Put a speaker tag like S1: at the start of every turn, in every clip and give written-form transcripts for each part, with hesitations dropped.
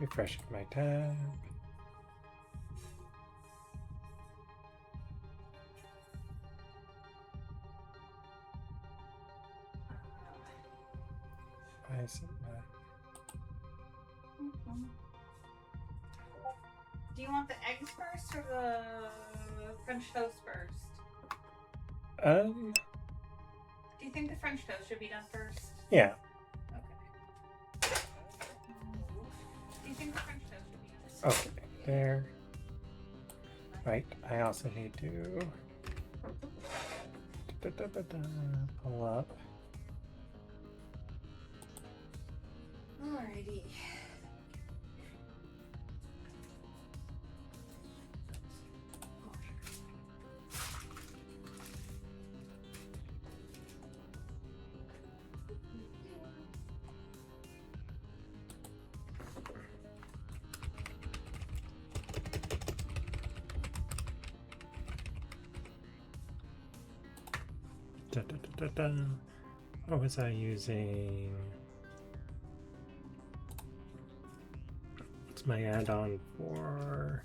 S1: Refreshing my tab. Why is it not?
S2: Do you want the eggs first or the French toast first? Do you think the French toast should be done first?
S1: Yeah.
S2: Okay. Do you think the French toast should be done first?
S1: Okay, there. Right, I also need to pull up.
S2: Alrighty.
S1: What was I using? What's my add-on for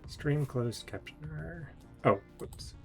S1: stream closed captioner? Oh, whoops.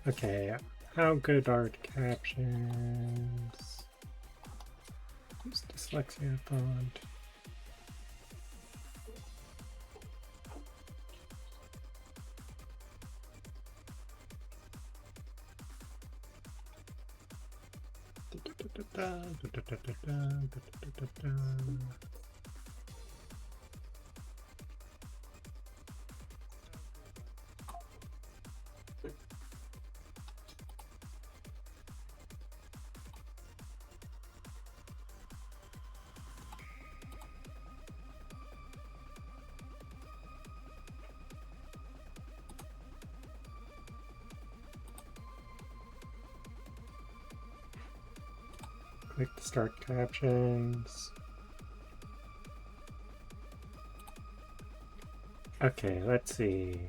S1: Okay, how good are captions? Who's dyslexia font? Click to start captions. Okay, let's see.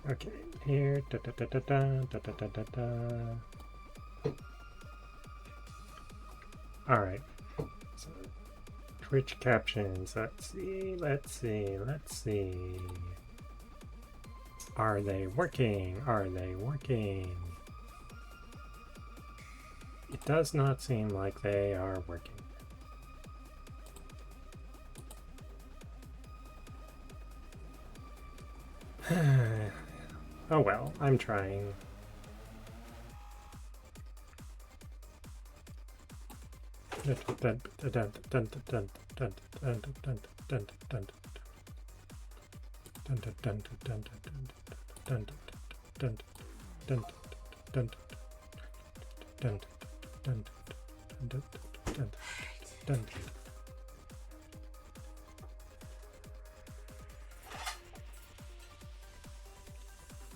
S1: Okay, here. All right. So, Twitch captions. Let's see. Are they working? It does not seem like they are working. Oh well, I'm trying.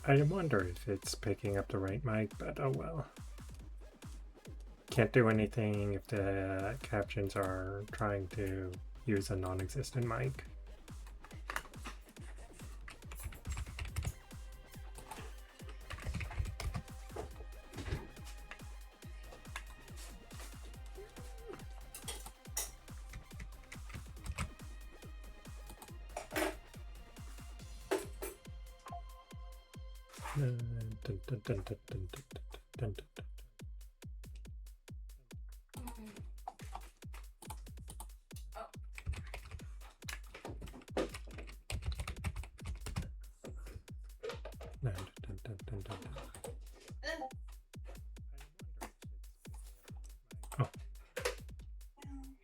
S1: I wonder if it's picking up the right mic, but oh well. Can't do anything if the captions are trying to use a non-existent mic. Oh.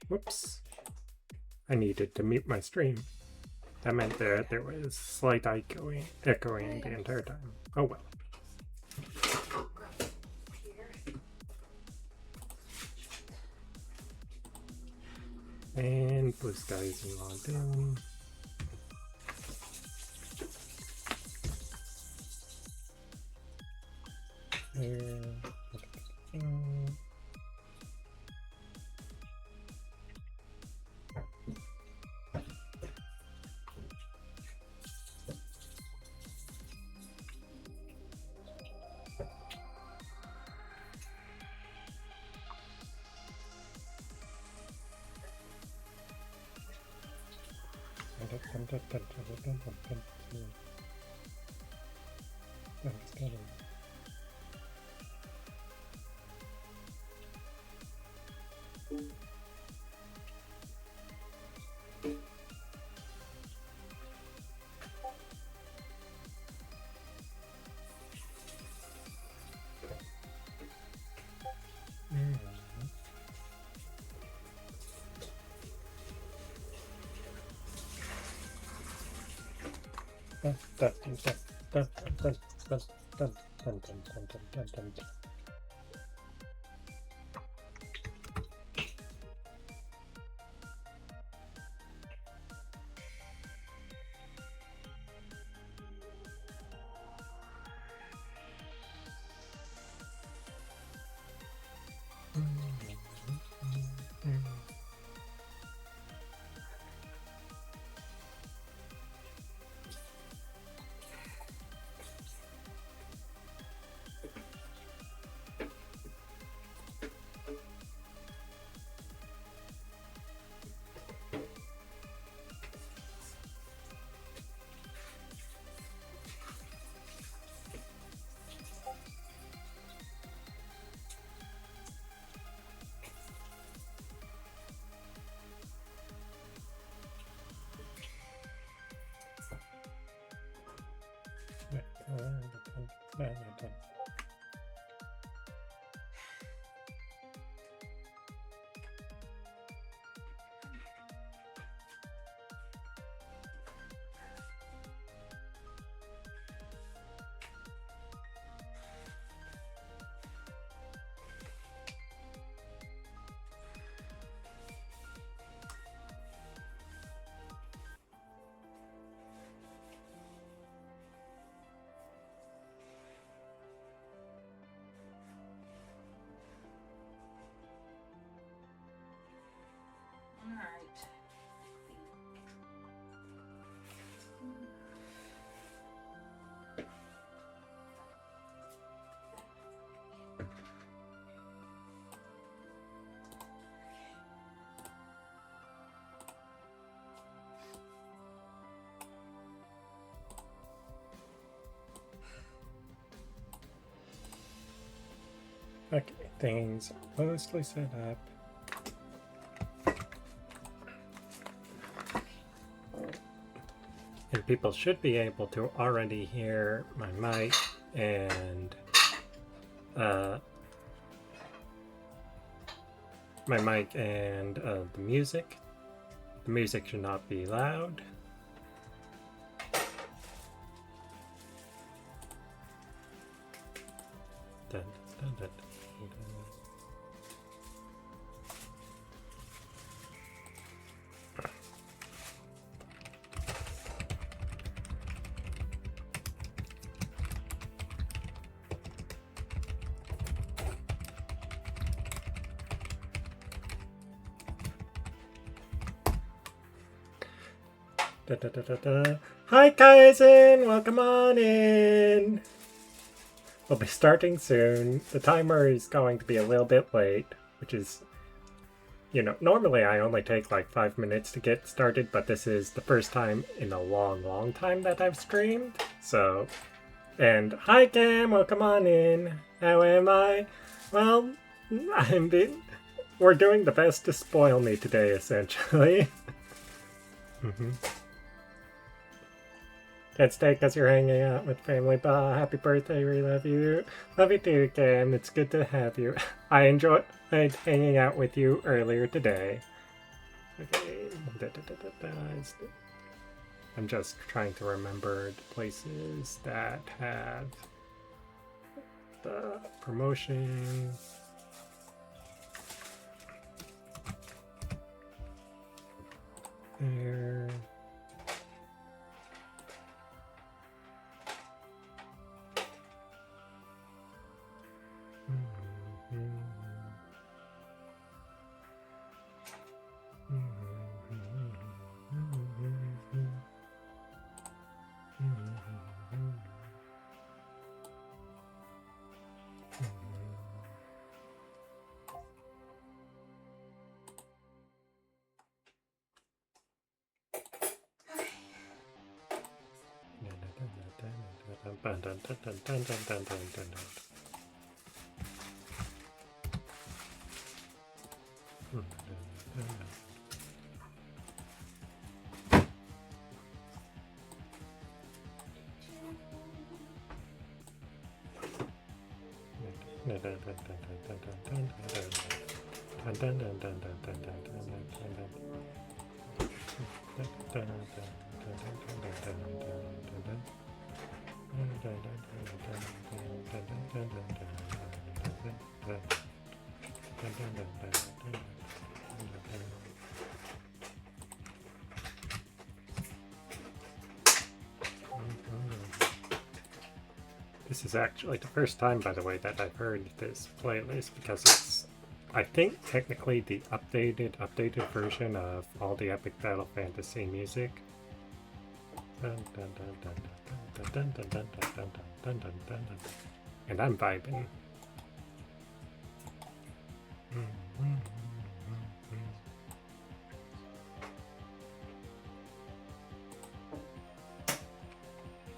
S1: Whoops. I needed to mute my stream. That meant that there was slight echoing the entire time. Oh well. And Blue Sky is logged in. Here. Okay, things are mostly set up. And people should be able to already hear my mic and the music. The music should not be loud. Dun, dun, dun, dun. Da, da, da, da, da. Hi Kaizen, welcome on in. We'll be starting soon. The timer is going to be a little bit late, which is, you know, normally I only take like 5 minutes to get started, but this is the first time in a long, long time that I've streamed. So And hi Cam, welcome on in. How am I? Well, we're doing the best to spoil me today, essentially. Can't stay because you're hanging out with family. Bah, happy birthday, we love you. Love you too, Cam. It's good to have you. I enjoyed hanging out with you earlier today. Okay. I'm just trying to remember the places that have the promotion. There. This is actually the first time, by the way, that I've heard this playlist because it's, I think, technically the updated version of all the Epic Battle Fantasy music. And I'm vibing.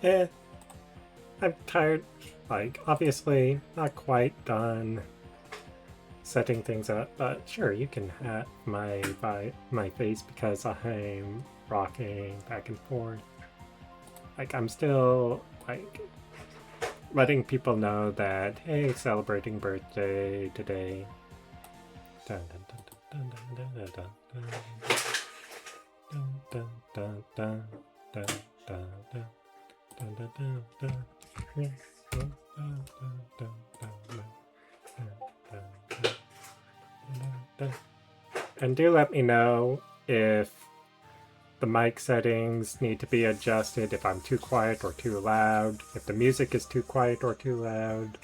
S1: Yeah. I'm tired, like, obviously not quite done setting things up, but sure, you can have my face because I'm rocking back and forth. Like, I'm still, like, letting people know that, hey, celebrating birthday today. Dun, dun, dun, dun, dun, dun, dun, dun, dun, dun, dun, dun, dun, dun, dun, dun. And do let me know if the mic settings need to be adjusted, if I'm too quiet or too loud, if the music is too quiet or too loud.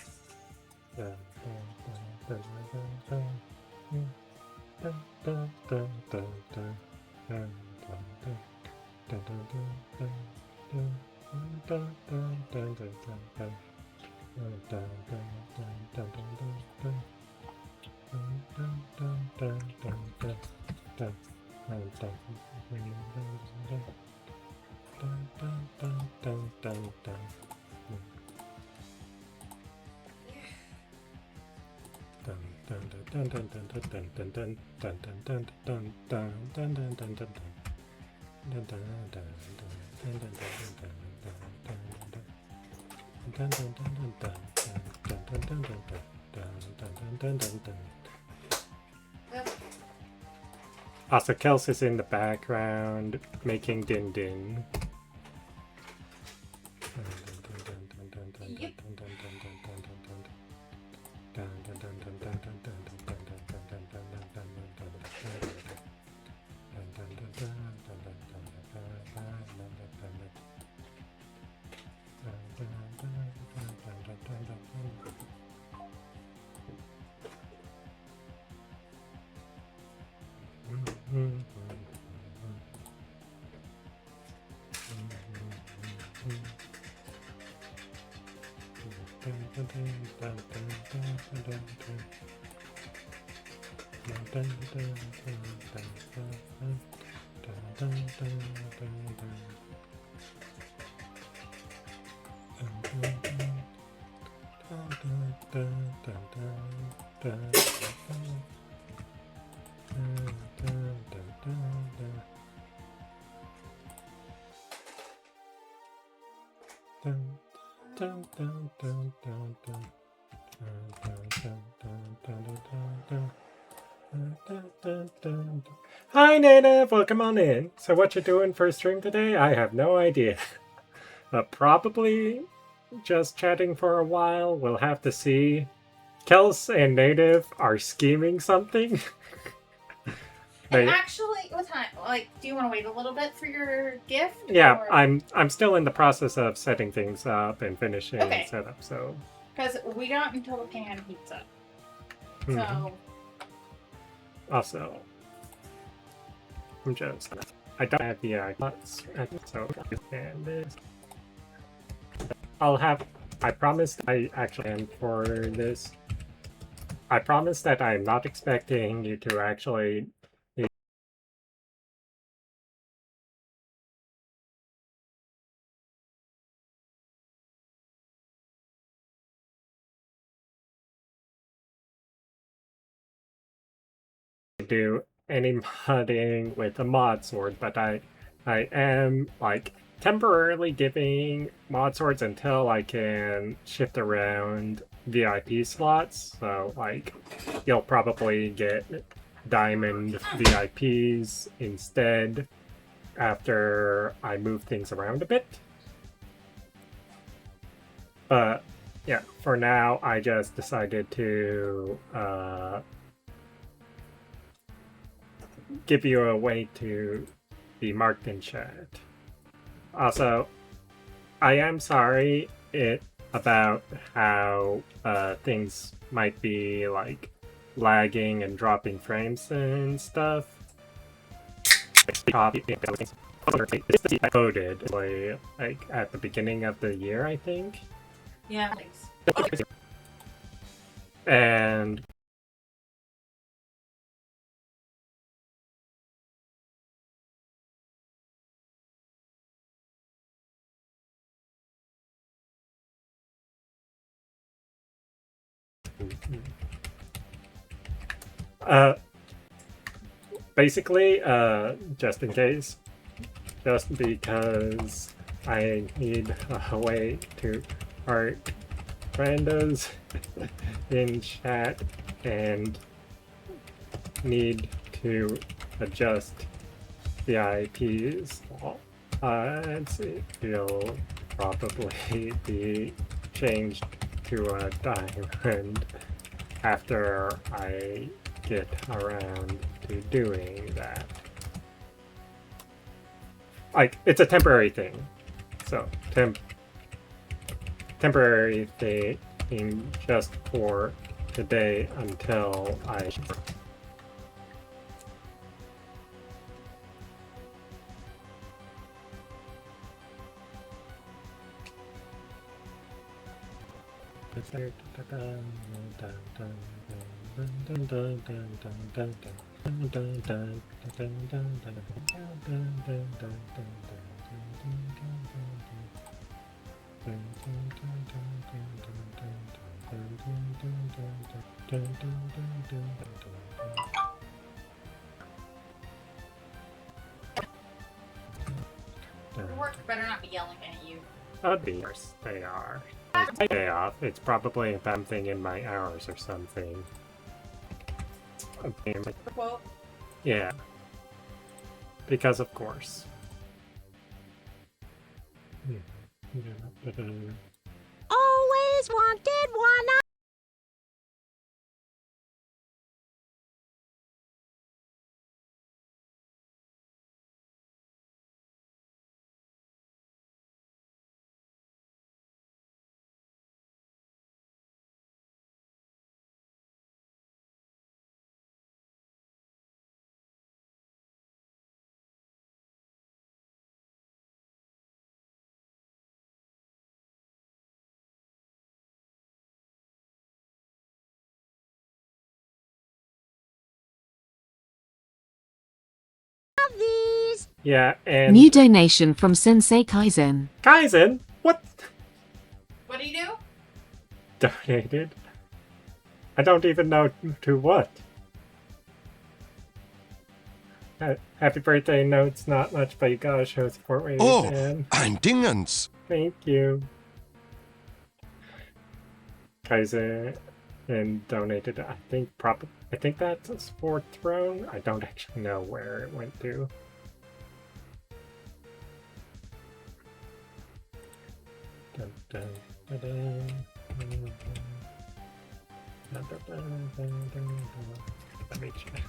S1: Also, Kelsey's in the background making din din. Dun, dun, dun, dun, dun. Hi Native, welcome on in. So what you doing for a stream today? I have no idea. Probably just chatting for a while. We'll have to see. Kels and Native are scheming something.
S2: And actually, what time? Like, do you want to wait a little bit for your gift?
S1: Yeah,
S2: or...
S1: I'm still in the process of setting things up and finishing setup. So
S2: because we got until the pan pizza.
S1: Mm-hmm.
S2: So
S1: also, I don't have the so and this. I promised I actually am for this. I promise that I'm not expecting you to actually do any modding with a mod sword, but I am like temporarily giving mod swords until I can shift around VIP slots. So like you'll probably get diamond VIPs instead after I move things around a bit. But yeah, for now I just decided to give you a way to be marked in chat. Also, I am sorry about how things might be like lagging and dropping frames and stuff. Coded like at the beginning of the year, I think.
S2: yeah.
S1: And basically, just in case, just because I need a way to art randos in chat and need to adjust the IPs. It'll probably be changed to a diamond after I get around to doing that. Like, it's a temporary thing. So, temporary thing just for today until I...
S2: The work better not be yelling at you.
S1: Of course, they are. Day off. It's probably a bad thing in my hours or something.
S2: Well,
S1: yeah. Because of course.
S3: Always wanted one. These.
S1: Yeah, and...
S4: New donation from Sensei Kaizen.
S1: Kaizen? What?
S2: what do you do?
S1: Donated? I don't even know to what. Happy birthday, no, it's not much, but you gotta show support when you can.
S5: Ein Dingens.
S1: Thank you. Kaizen and donated, I think that's a fourth throne. I don't actually know where it went to. Dun, dun, dun, dun, dun, dun. Let me check.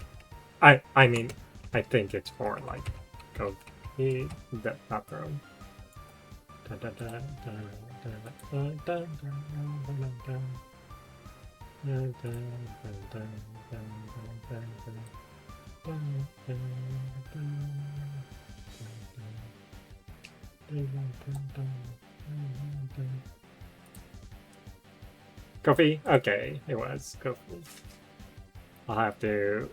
S1: I mean, I think it's for like go that not throne. Dun, dun, dun, dun, dun, dun, dun, dun, dun. Kofi? Okay, it was Kofi. I'll have to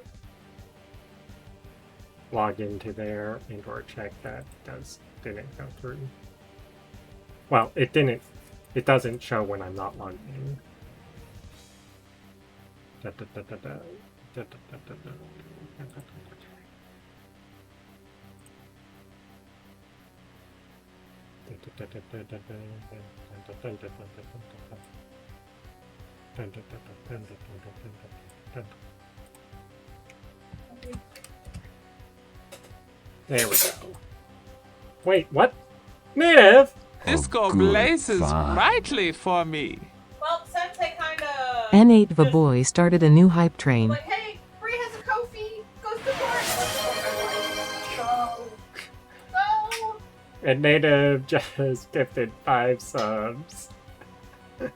S1: log into there and or check that didn't go through. Well, it didn't. It doesn't show when I'm not logged in. There we go. Wait, what? Native?
S5: Disco blazes brightly for me.
S2: Well, Sensei kinda...
S4: N8 the boy started a new hype train.
S2: Like, hey, Bree has a Kofi. Go support. Go.
S1: And Native just gifted 5 subs.
S2: Oh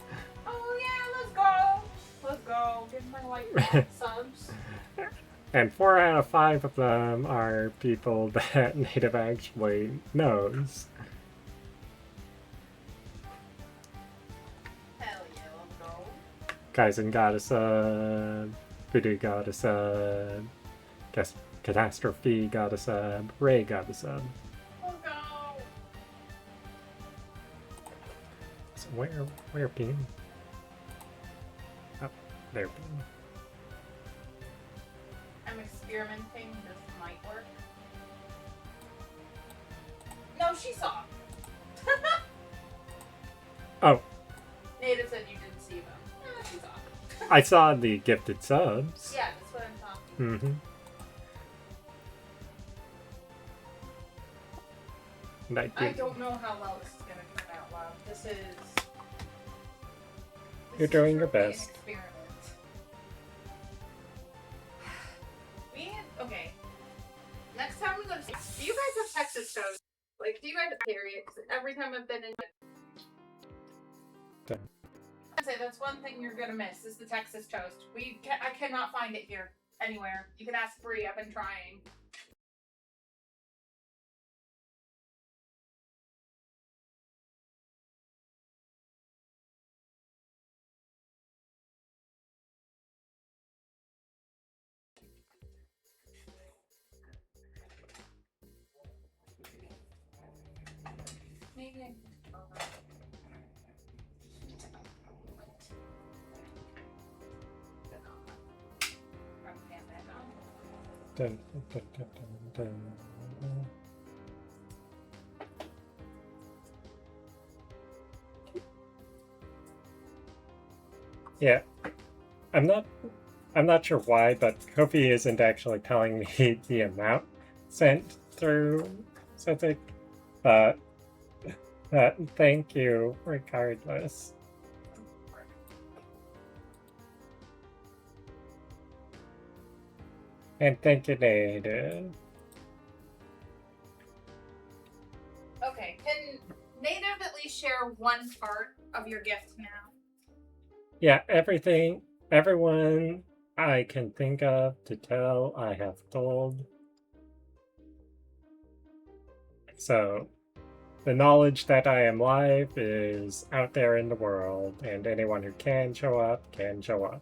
S2: yeah, let's go. Let's go. Give her like subs.
S1: And 4 out of 5 of them are people that Native actually knows.
S2: Hell yeah, let's go.
S1: Kaizen got a sub. Voodoo got a sub. Catastrophe got a sub. Ray got a sub.
S2: Let's go.
S1: So where Bean? Oh, there Bean.
S2: I'm experimenting. This might work. No, she saw.
S1: Oh,
S2: Native said you didn't see them. Yeah, she saw.
S1: I saw the gifted subs.
S2: Yeah, that's what I'm talking.
S1: Mm-hmm. And
S2: I don't know how well this is gonna turn out. Wow, this is.
S1: You're doing your
S2: truly an
S1: best.
S2: Experiment. Okay. Next time we go to. Do you guys have Texas toast? Like, do you guys carry it? 'Cause every time I've been in. I'd say that's one thing you're gonna miss is the Texas toast. I cannot find it here anywhere. You can ask Bree. I've been trying. Maybe.
S1: Dun, dun, dun, dun, dun. Yeah, I'm not sure why, but Kofi isn't actually telling me the amount sent through something. But thank you regardless. And thank you, Native.
S2: Okay, can Native at least share one part of your gift now?
S1: Yeah, everyone I can think of to tell, I have told. So, the knowledge that I am live is out there in the world, and anyone who can show up, can show up.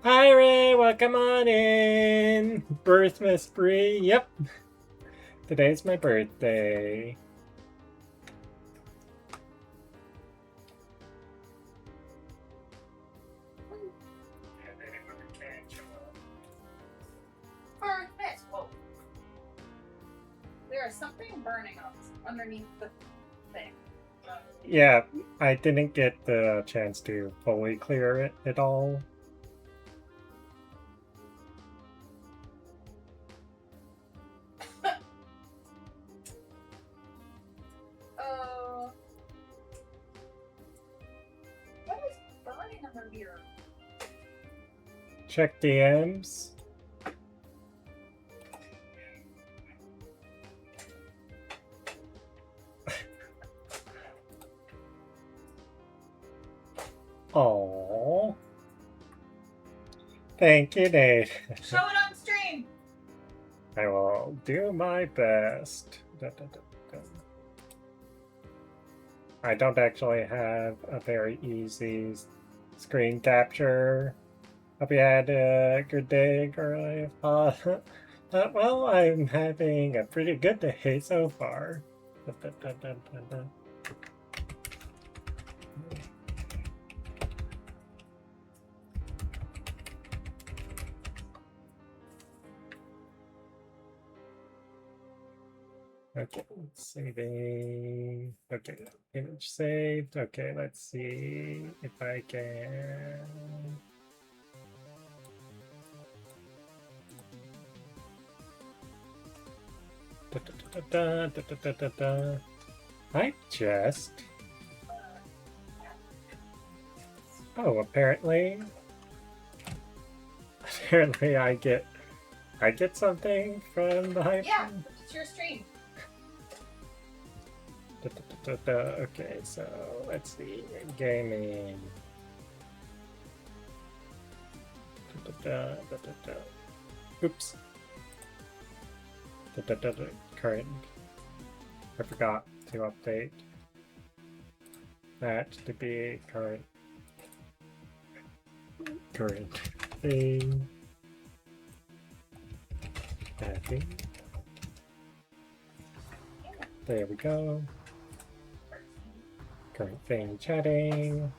S1: Hi Ray, welcome on in! Birth Miss Bree, yep. Today's my birthday.
S2: Whoa. There There is something burning underneath the thing.
S1: Yeah, I didn't get the chance to fully clear it at all.
S2: What is burning under here?
S1: Check DMs. Oh, thank you, Nate.
S2: Show it on stream.
S1: I will do my best. I don't actually have a very easy screen capture. Hope you had a good day, girly. Well, I'm having a pretty good day so far. Okay, saving. Okay, image saved. Okay, let's see if I can. I just. Oh, apparently I get something from the hype.
S2: Yeah, it's your stream.
S1: Okay, so let's see. Gaming. Oops. Current. I forgot to update that to be current thing. Adding. There we go. Current thing chatting.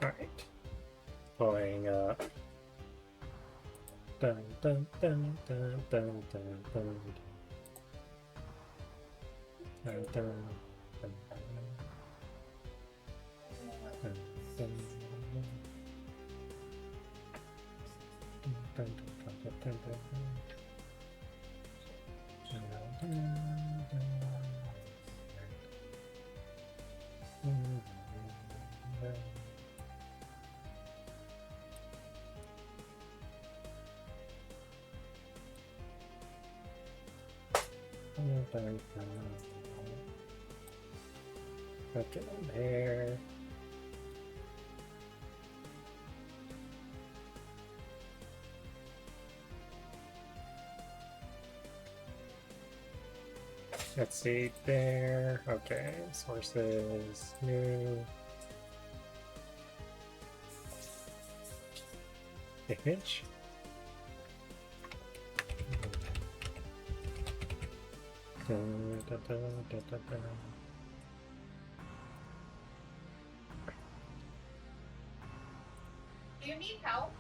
S1: Alright. Pulling up. Dun dun dun dun dun dun dun. Dun dun dun dun. Dun dun dun dun dun dun. Okay, there. Let's see there. Okay, sources, new image.
S2: Do you need help?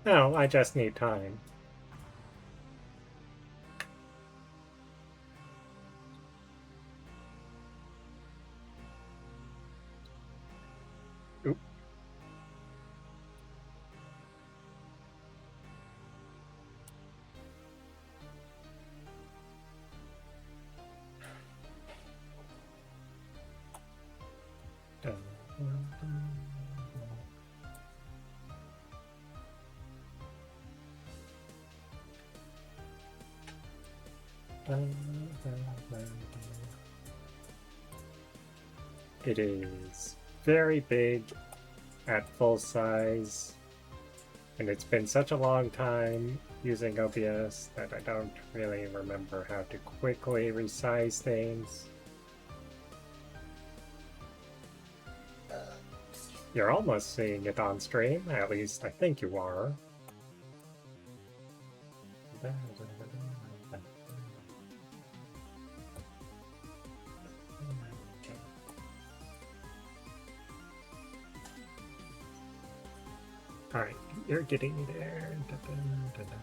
S1: No, I just need time. Oop. Dun, dun, dun. It is very big at full size, and it's been such a long time using OBS that I don't really remember how to quickly resize things. You're almost seeing it on stream, at least I think you are. Alright, you're getting there. Da-da-da-da-da.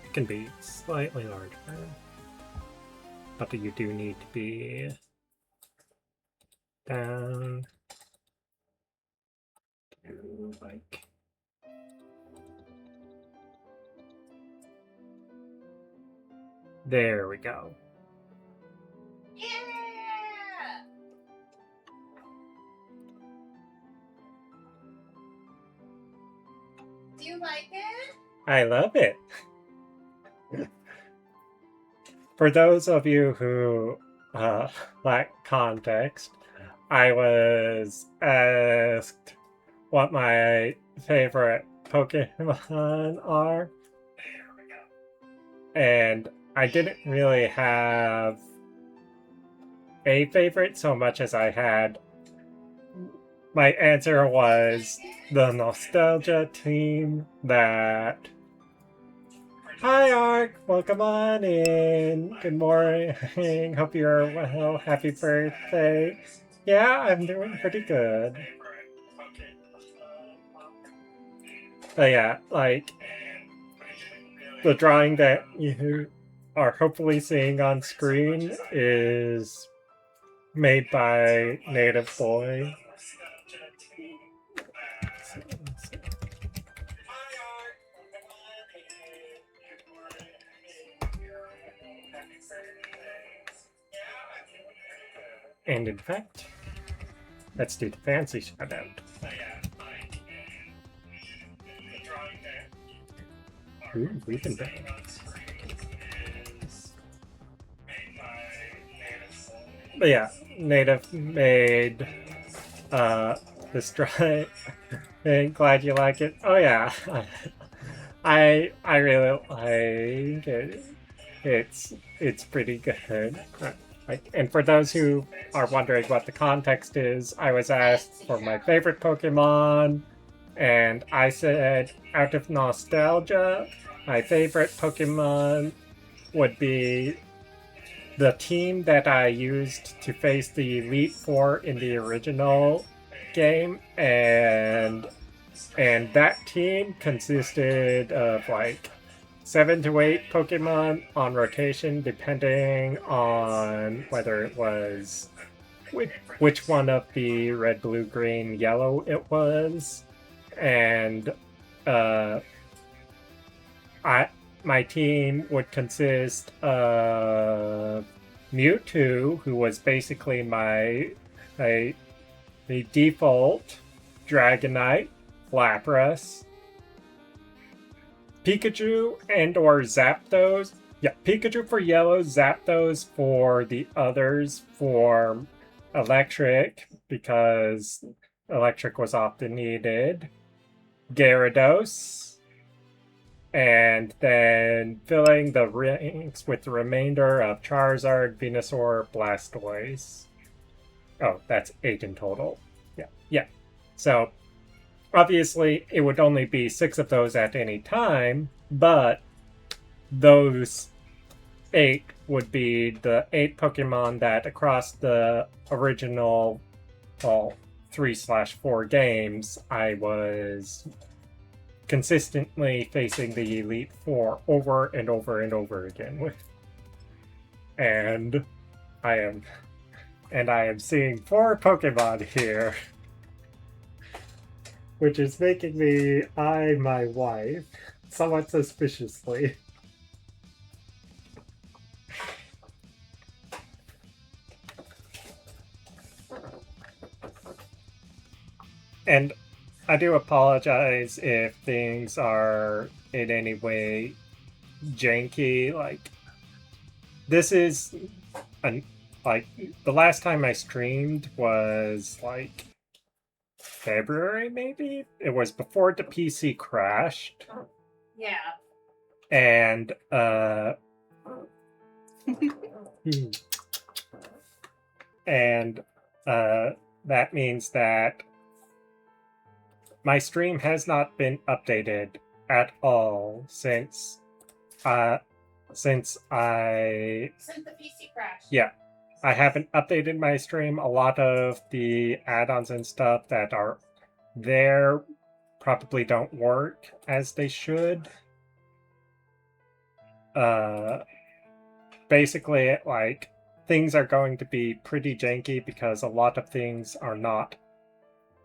S1: It can be slightly larger, but you do need to be down to like there we go.
S2: Yeah! Do you like it?
S1: I love it. For those of you who lack context, I was asked what my favorite Pokemon are. And I didn't really have a favorite so much as I had. My answer was the nostalgia team that. Hi Ark, welcome on in. Good morning. Hope you're well. Happy birthday. Yeah, I'm doing pretty good. But yeah, like the drawing that you are hopefully seeing on screen is made by Native Boy. And in fact, let's do the fancy shout out. Ooh, we've been done. But yeah, Native made this drawing. And glad you like it. Oh yeah, I really like it. It's pretty good. And for those who are wondering what the context is, I was asked for my favorite Pokemon, and I said, out of nostalgia, my favorite Pokemon would be the team that I used to face the Elite Four in the original game, and that team consisted of like 7 to 8 Pokemon on rotation, depending on whether it was which one of the red, blue, green, yellow it was. And my team would consist of Mewtwo, who was basically the default Dragonite, Lapras, Pikachu and or Zapdos. Yeah, Pikachu for yellow, Zapdos for the others for electric, because electric was often needed. Gyarados. And then filling the ranks with the remainder of Charizard, Venusaur, Blastoise. Oh, that's 8 in total. Yeah. So, obviously, it would only be 6 of those at any time, but those 8 would be the 8 Pokemon that across the original 3/4 games, I was consistently facing the Elite Four over and over and over again with. And I am seeing 4 Pokemon here, which is making me eye my wife somewhat suspiciously. And I do apologize if things are in any way janky. Like, this is like the last time I streamed was like February, maybe? It was before the PC crashed.
S2: Yeah.
S1: And that means that my stream has not been updated at all since I
S2: Since the PC crashed.
S1: yeah, I haven't updated my stream. A lot of the add-ons and stuff that are there probably don't work as they should. Basically, like, things are going to be pretty janky because a lot of things are not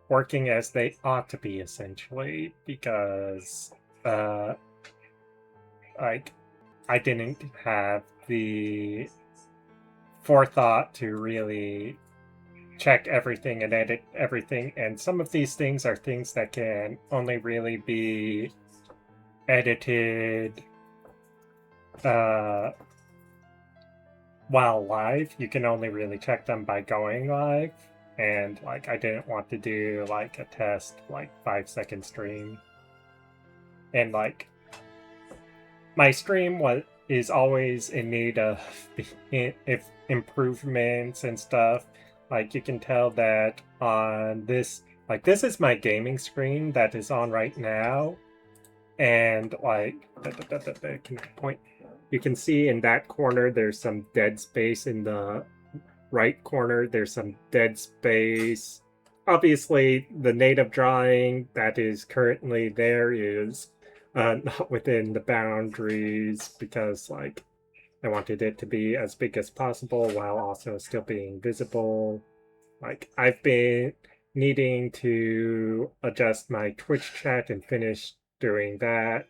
S1: working as they ought to be, essentially, because, like, I didn't have the forethought to really check everything and edit everything, and some of these things are things that can only really be edited while live. You can only really check them by going live, and like I didn't want to do like a test like 5-second stream, and like my stream is always in need of improvements and stuff. Like you can tell that on this, like this is my gaming screen that is on right now, and like you can see in that corner there's some dead space. In the right corner there's some dead space. Obviously the native drawing that is currently there is not within the boundaries, because like I wanted it to be as big as possible while also still being visible. Like I've been needing to adjust my Twitch chat and finish doing that.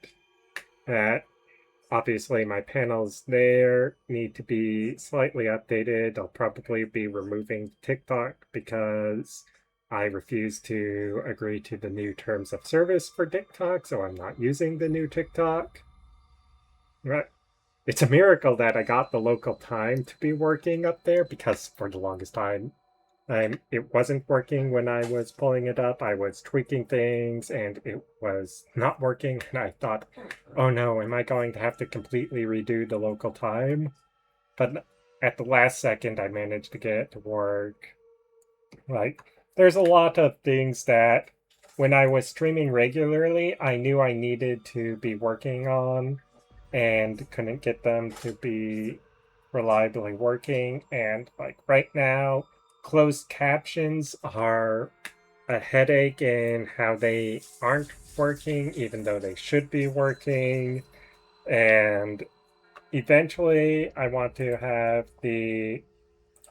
S1: Obviously my panels there need to be slightly updated. I'll probably be removing TikTok because I refuse to agree to the new terms of service for TikTok, so I'm not using the new TikTok. Right. It's a miracle that I got the local time to be working up there, because for the longest time it wasn't working when I was pulling it up. I was tweaking things and it was not working, and I thought, oh no, am I going to have to completely redo the local time? But at the last second I managed to get it to work. Like, there's a lot of things that when I was streaming regularly I knew I needed to be working on and couldn't get them to be reliably working. And like right now, closed captions are a headache in how they aren't working even though they should be working. And eventually I want to have the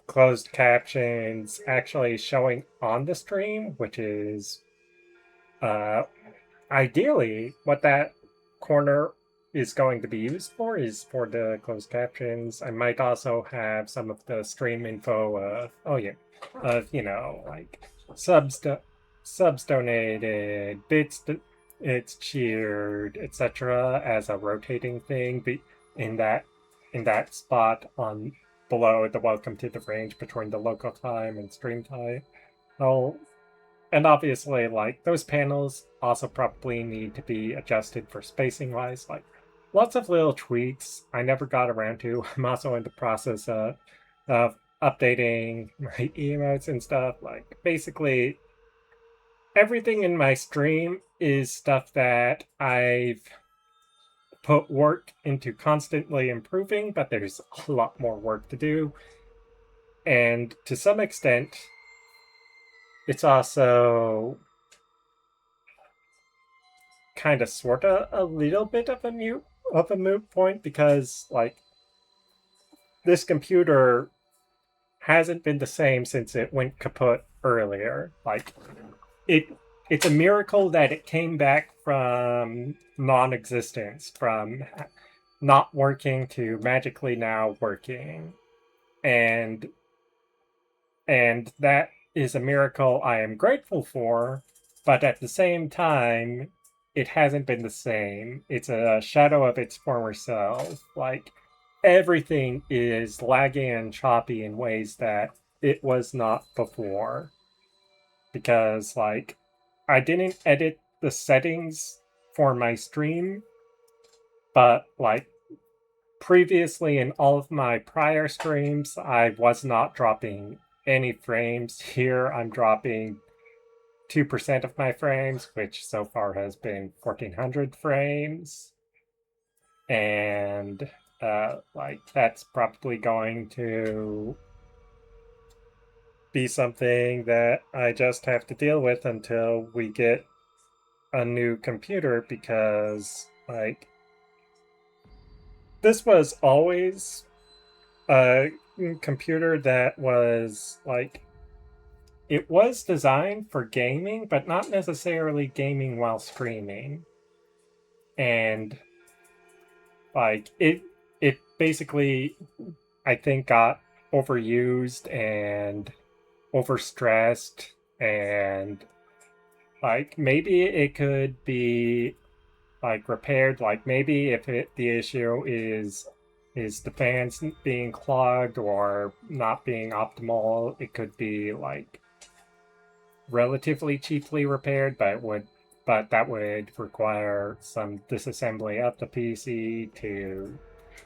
S1: closed captions actually showing on the stream, which is ideally what that corner is going to be used for, is for the closed captions. I might also have some of the stream info of you know, like subs donated, bits it's cheered, etc. as a rotating thing in that spot on below the welcome to the range between the local time and stream time. Oh, and obviously, like, those panels also probably need to be adjusted for spacing wise. Like, lots of little tweaks I never got around to. I'm also in the process of updating my emotes and stuff. Like, basically everything in my stream is stuff that I've put work into constantly improving, but there's a lot more work to do. And to some extent, it's also kind of sorta a little bit of a moot point, because like this computer hasn't been the same since it went kaput earlier. Like it's a miracle that it came back from non-existence, from not working to magically now working. And that is a miracle I am grateful for, but at the same time, it hasn't been the same. It's a shadow of its former self. Like, everything is laggy and choppy in ways that it was not before. Because, like, I didn't edit the settings for my stream, but, like, previously in all of my prior streams, I was not dropping any frames. Here I'm dropping 2% of my frames, which so far has been 1400 frames. And like that's probably going to be something that I just have to deal with until we get a new computer, because like this was always a computer that was like, it was designed for gaming, but not necessarily gaming while streaming. And like it basically, I think, got overused and overstressed, and like maybe it could be like repaired. Like maybe if the issue is the fans being clogged or not being optimal, it could be like relatively cheaply repaired, but that would require some disassembly of the PC to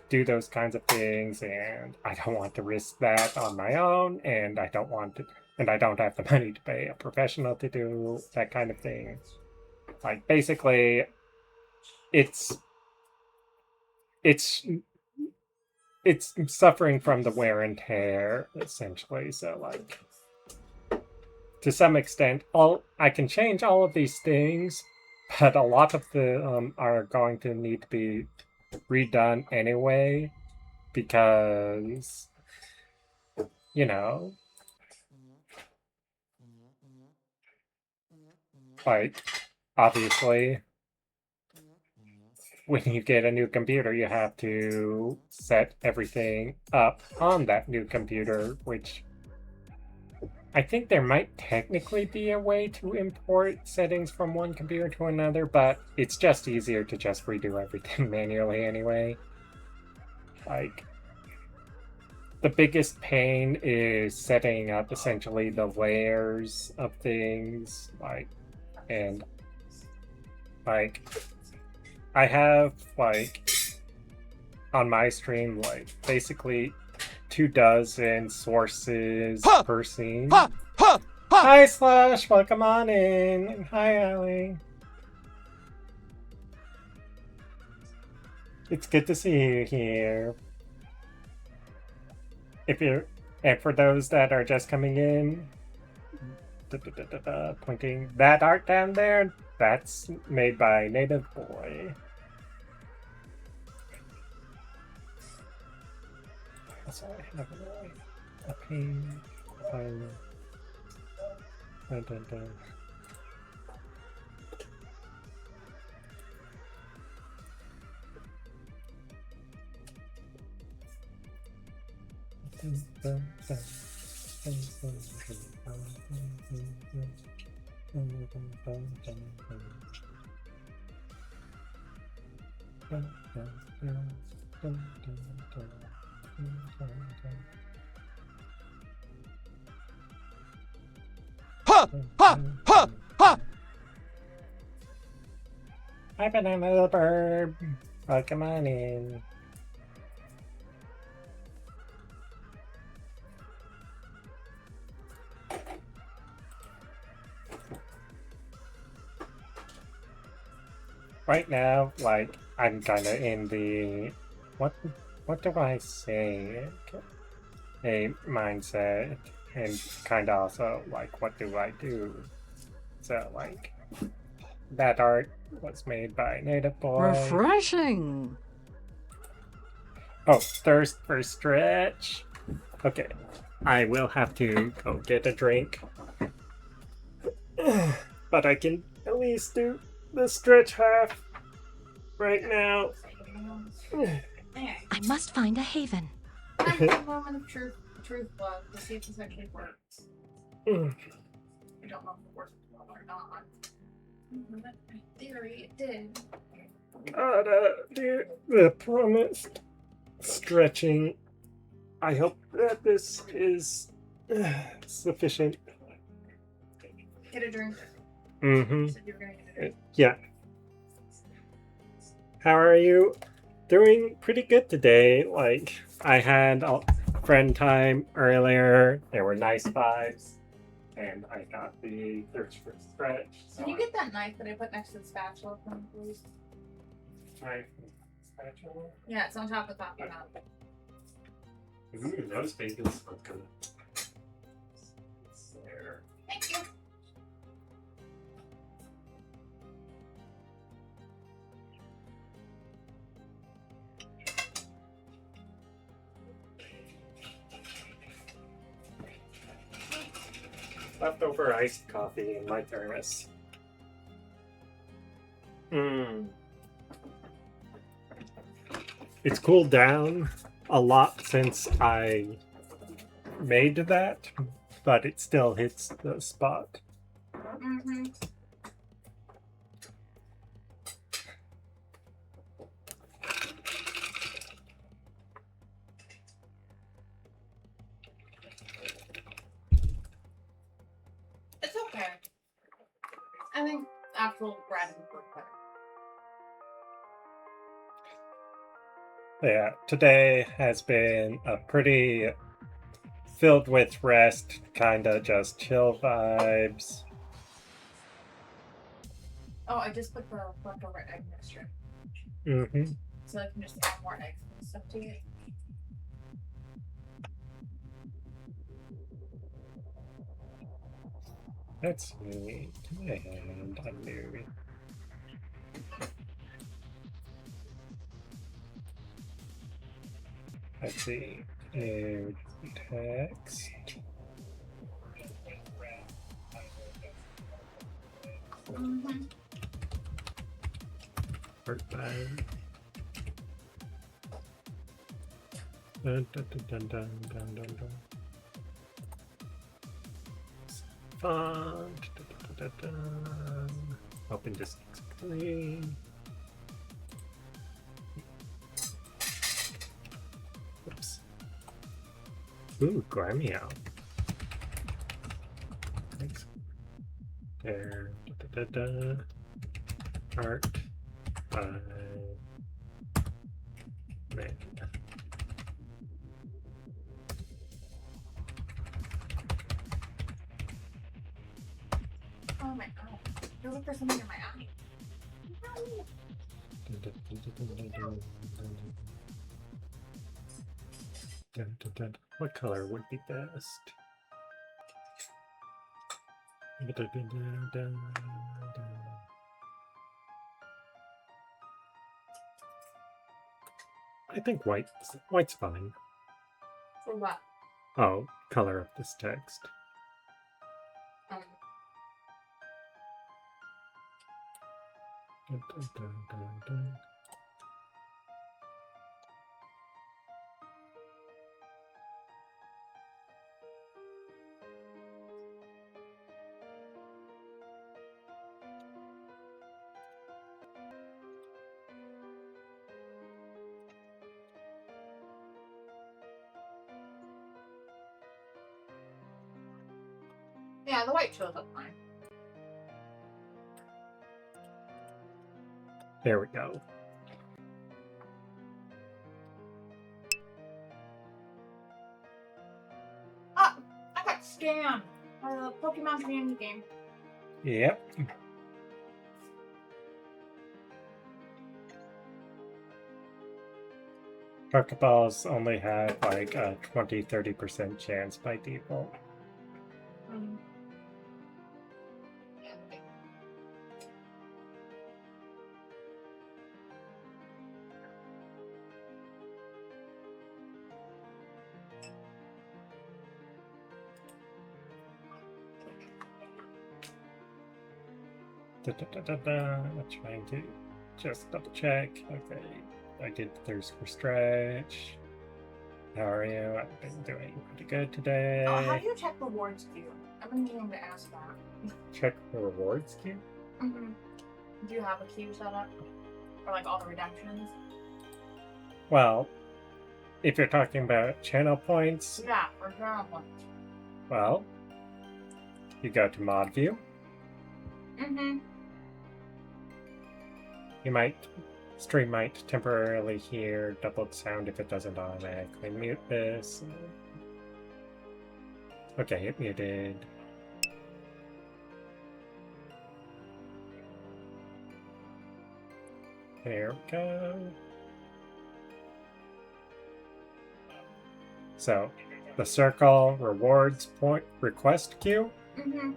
S1: do those kinds of things, and I don't want to risk that on my own, and I don't have the money to pay a professional to do that kind of thing. Like basically it's suffering from the wear and tear, essentially. So like to some extent, I can change all of these things, but a lot of them are going to need to be redone anyway, because, you know, like, obviously, when you get a new computer, you have to set everything up on that new computer, which I think there might technically be a way to import settings from one computer to another, but it's just easier to just redo everything manually anyway. Like, the biggest pain is setting up essentially the layers of things, like, and like, I have like on my stream like basically 24 sources per scene. Hi Slash, welcome on in. Hi Allie. It's good to see you here. And for those that are just coming in, pointing that art down there, that's made by Native Boy. So I have a pain. Hi, Banana the Bird. Welcome on in. Right now, like, I'm kind of in the what do I say? A mindset, and kind of also like, what do I do? So like, that art was made by Native Boy.
S6: Refreshing.
S1: Oh, thirst for stretch. Okay, I will have to go get a drink, but I can at least do the stretch half right now.
S3: I must find a haven.
S2: I'm having a moment of truth love to see if this actually works. I don't know if it works well or not. In theory, it did.
S1: The promised stretching. I hope that this is sufficient.
S2: Get a drink.
S1: Mm-hmm.
S2: You said you were gonna get a drink.
S1: Yeah. How are you? Doing pretty good today. Like, I had friend time earlier. There were nice vibes. And I got the thirst for stretch. So
S2: Can you get that knife that I put next to the spatula for me, please?
S1: knife and spatula?
S2: Yeah, it's on top of the coffee cup.
S1: Ooh, those bagels look good. There.
S2: Thank you.
S1: Leftover iced coffee in my thermos. It's cooled down a lot since I made that, but it still hits the spot.
S2: Mm-hmm. It's okay. I think actual bread would work better.
S1: Yeah, today has been a pretty filled with rest, kinda just chill vibes.
S2: Oh, I just put the leftover egg mixture.
S1: Mm-hmm.
S2: So I can just add more eggs and stuff to it.
S1: Let's see. And a new. Let's see. New text.
S2: Mm-hmm.
S1: Work bag. Dun, dun, dun, dun, dun, dun, dun, dun. Font. Dun, dun, dun, dun, dun. Open this clean. Oops. Ooh, Gremio. Thanks. There. Da, da, da, da. Art by man.
S2: Oh my god. You're looking for something in my eye. No.
S1: Dun, dun, dun. What color would be best? Dun, dun, dun, dun, dun, dun. I think white's fine.
S2: For what?
S1: Oh, color of this text. Dun, dun, dun, dun, dun.
S2: Yeah, the white shows up fine.
S1: There we go.
S2: Ah! I got scammed by the Pokemon community game.
S1: Yep. Pokeballs only have like a 20-30% chance by default. I'm trying to just double check. Okay, I did thirst for stretch. How are you? I've been doing pretty good today.
S2: Oh, how do you check rewards queue? I've been meaning to ask that.
S1: Check the rewards queue?
S2: Mm-hmm. Do you have a queue set up? For like all the redemptions?
S1: Well, if you're talking about channel points,
S2: Yeah, for channel points.
S1: well, you go to mod view.
S2: Mm-hmm.
S1: Stream might temporarily hear doubled sound if it doesn't automatically mute this. Okay, it muted. There we go. So, the circle rewards point request queue.
S2: Mm-hmm.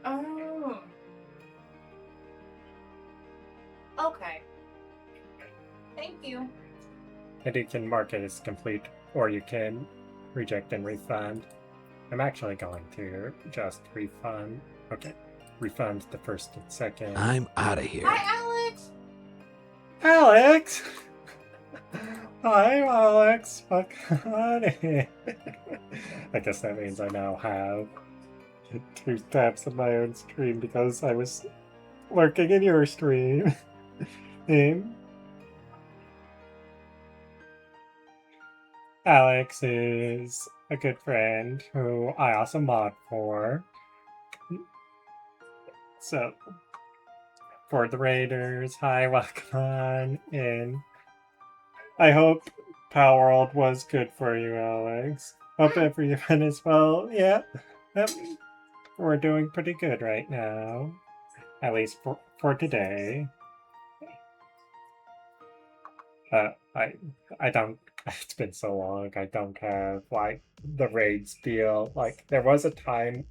S2: Oh. Okay. Thank you.
S1: And you can mark it as complete, or you can reject and refund. I'm actually going to just refund. Okay, refund the first and second.
S6: I'm out of here.
S2: Hi, Alex.
S1: Alex! Hi, Alex. Fuck honey. I guess that means I now have 2 tabs of my own stream because I was lurking in your stream. Alex is a good friend who I also mod for. So, for the Raiders, hi, welcome on in. I hope Power World was good for you, Alex. Hope everyone is well. Yeah, we're doing pretty good right now. At least for today. I don't, it's been so long, I don't have, like, the raid spiel. Like, there was a time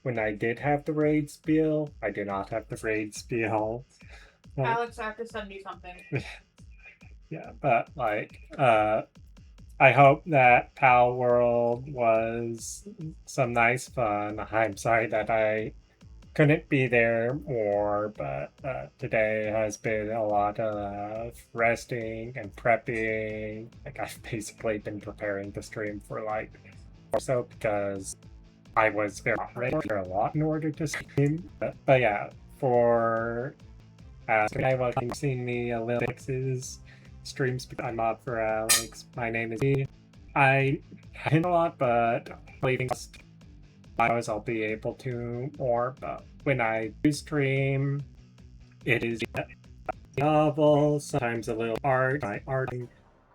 S1: when I did have the raid spiel. I do not have the raid spiel.
S2: Alex, I have to send you something.
S1: Yeah, but, like, I hope that Pal World was some nice fun. I'm sorry that I couldn't be there more, but today has been a lot of resting and prepping. Like, I've basically been preparing the stream for like or so because I was very ready for a lot in order to stream. But yeah, for I was seeing the Olympics streams. I'm up for Alex. My name is Bree. I haven't a lot, but leaving I'll be able to more, but when I do stream, it is novel, sometimes a little art, my art,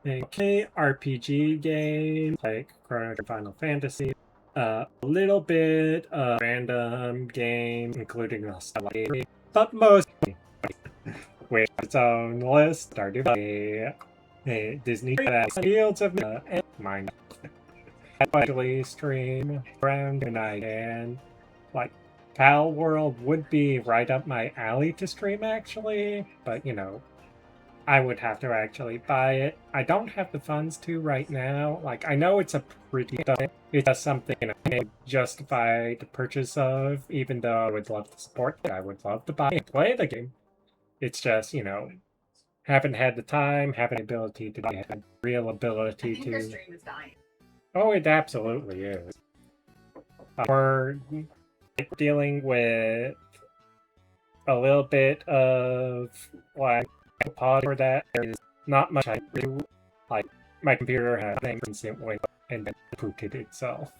S1: okay, RPG game, like Chrono Trigger Final Fantasy, a little bit of random game, including a style game, but mostly with its own list, Stardew Valley, Disney Fields of and mine. I actually stream around when I can. Like, Pal World would be right up my alley to stream, actually, but you know, I would have to actually buy it. I don't have the funds to right now. Like, I know it's a pretty it's just something I can justify the purchase of, even though I would love to support it. I would love to buy and play the game. It's just, you know, haven't had the time, haven't the ability to have the real ability to.
S2: Your stream is dying.
S1: Oh, it absolutely is. We're dealing with a little bit of, like, a pause for that. There is not much I do. Like, my computer has an instant wait and then booted itself.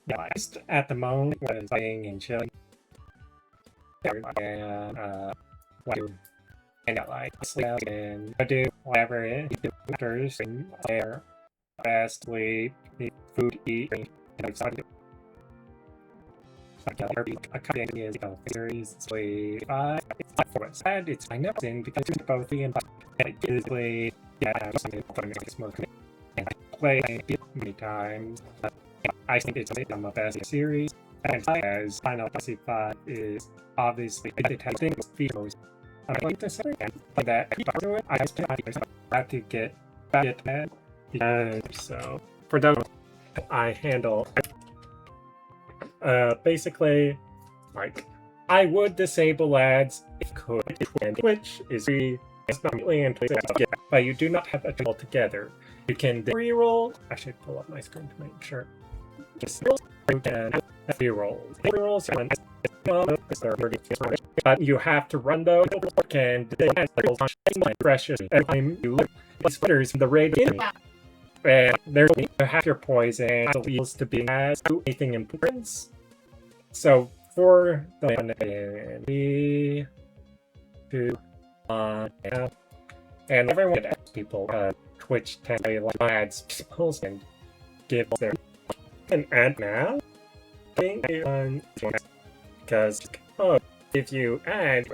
S1: Yeah, just at the moment was playing and chilling. And like sleep and do whatever it is after there. Fast sleep, food, eat, and excited. A couple is a series sleep. For it's sad, it's I never seen because it's both the and physically something and I play many times. I think it's a best series. And as Final Fantasy V is obviously it has things features. I like this and like that I have to get back at that. So for those I handle basically like I would disable ads if could, which is free. It's not really in place, but you do not have a tool together. You can re-roll. I should pull up my screen to make sure. Just you can re-rolls. Re-rolls but you have to run those and precious every time you look splitters in the raid enemy. And there's half your poison needs to be as to anything importance. So for the enemy to and everyone asks people Twitch tends to like ads and give their an ad now? Because, if you add,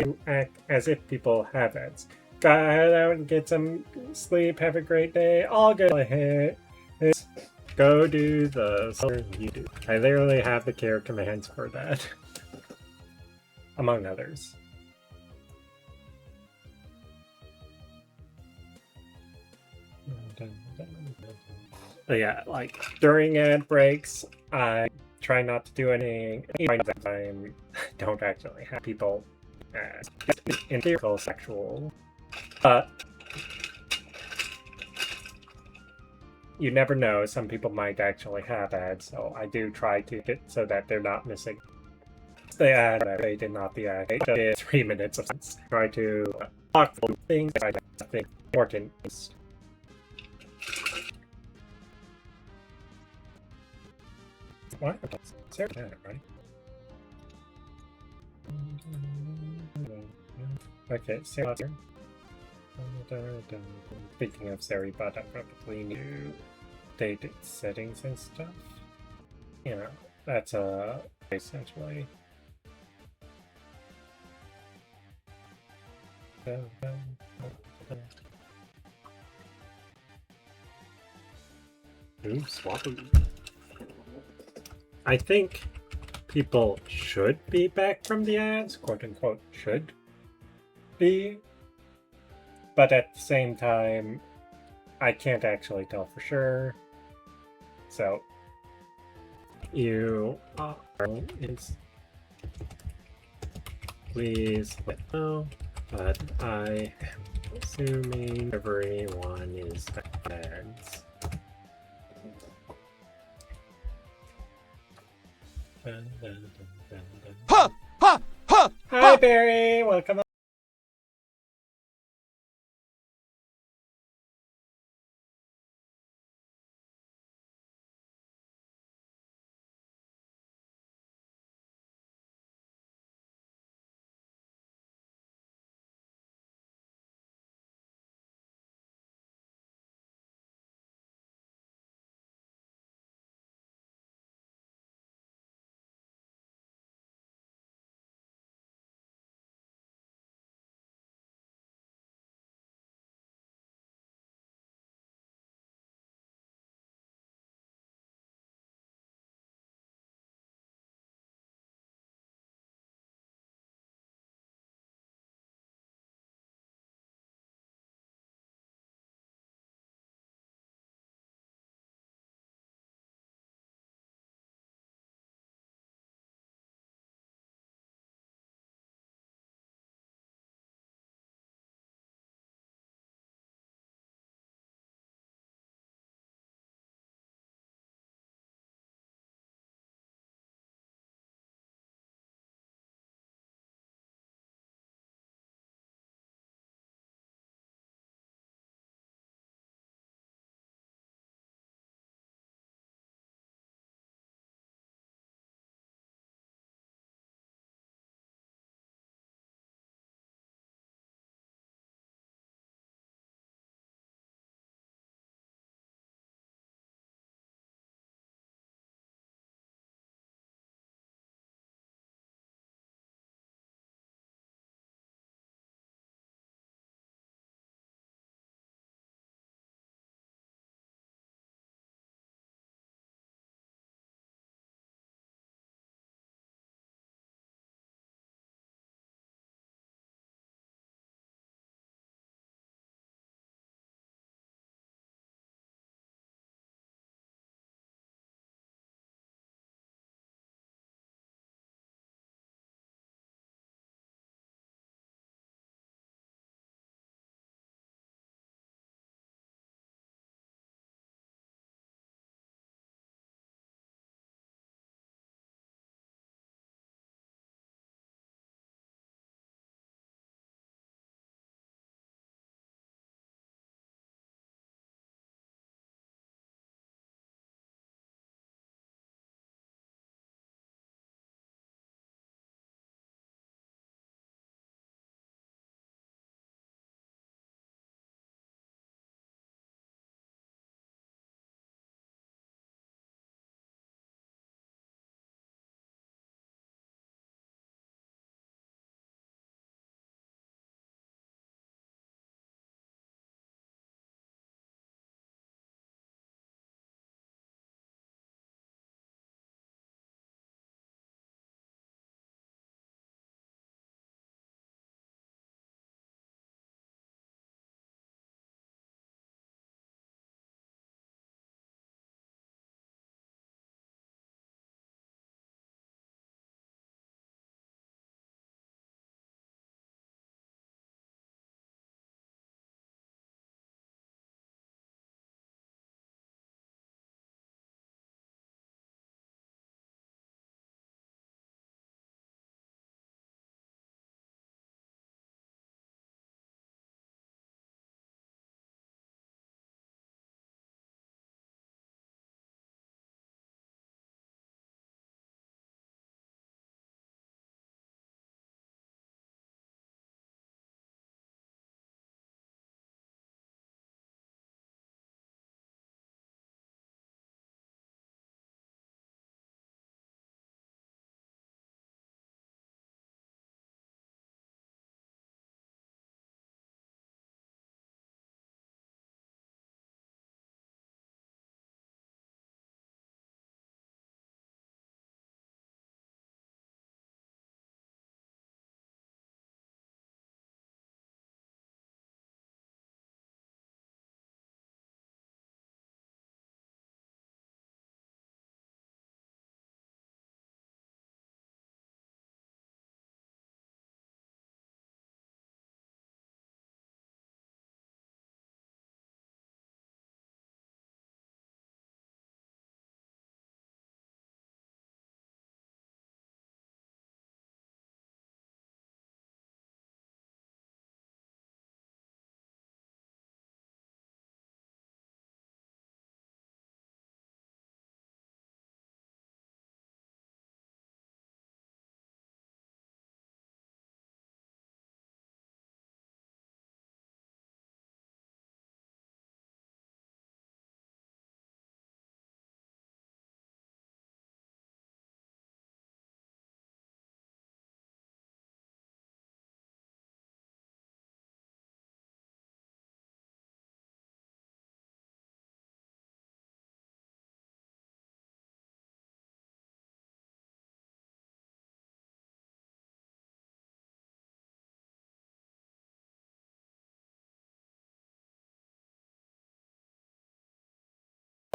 S1: you act as if people have ads. Go out and get some sleep, have a great day, all good ahead. Go do the stuff you do. I literally have the care commands for that. Among others. But yeah, like during ad breaks, I try not to do anything. I don't actually have people in theoretical sexual, but you never know. Some people might actually have ads, so I do try to get so that they're not missing the ad. They did not the ad. They did 3 minutes of sense. Try to talk for things that I think important. What? Sarah, right? Okay, Sarah. Speaking of Sari, but I probably need to update its settings and stuff. You know, that's essentially. Ooh, swappy. I think people should be back from the ads, quote unquote, should be. But at the same time, I can't actually tell for sure. So, you are, please let me know. But I am assuming everyone is ads. Hi, Barry. Welcome.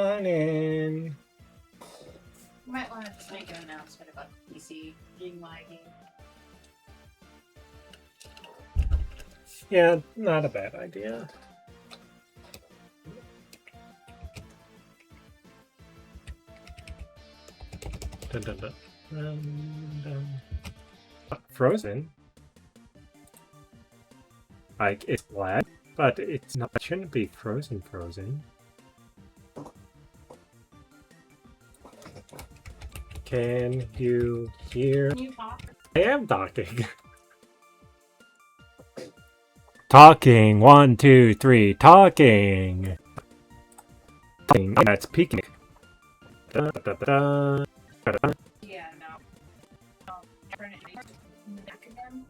S1: on in.
S2: You might want to just make an announcement about PC being lagging.
S1: Yeah, not a bad idea. Dun, dun, dun. Dun. Frozen? Like, it's black, but it's not, it shouldn't be frozen. Can you hear?
S2: Can you talk?
S1: I am talking. Talking. 1, 2, 3. Talking. That's peaking. Da, da, da, da, da.
S2: Yeah, no. Turn it in the back again.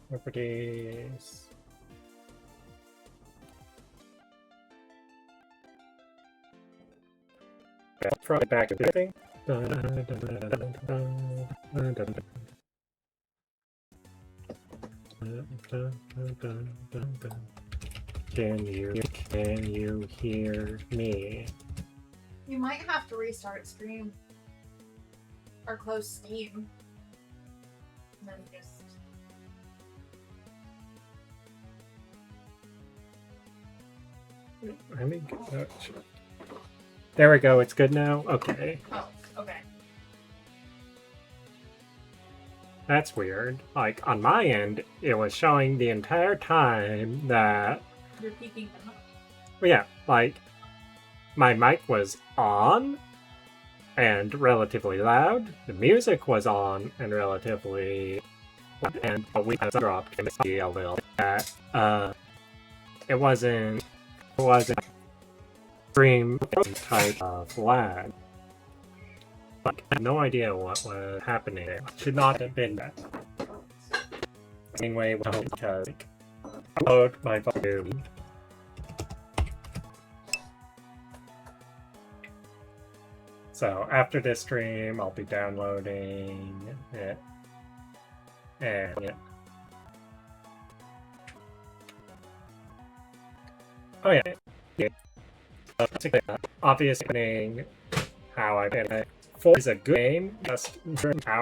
S1: Properties. Probably back to everything. Can you hear me?
S2: You might have to restart stream. Or close Steam. And then just...
S1: Let me get there we go, it's good now? Okay.
S2: Oh, okay.
S1: That's weird. Like, on my end, it was showing the entire time that...
S2: You're peeking them up.
S1: Yeah, like, my mic was on and relatively loud. The music was on and relatively loud. And we had dropped a little bit. It wasn't stream type of lag. Like, I had no idea what was happening there. Should not have been that. Anyway, because I load my volume. So after this stream, I'll be downloading it. And yeah. Oh yeah. Obviously, how I did it. 4 is a good game, just how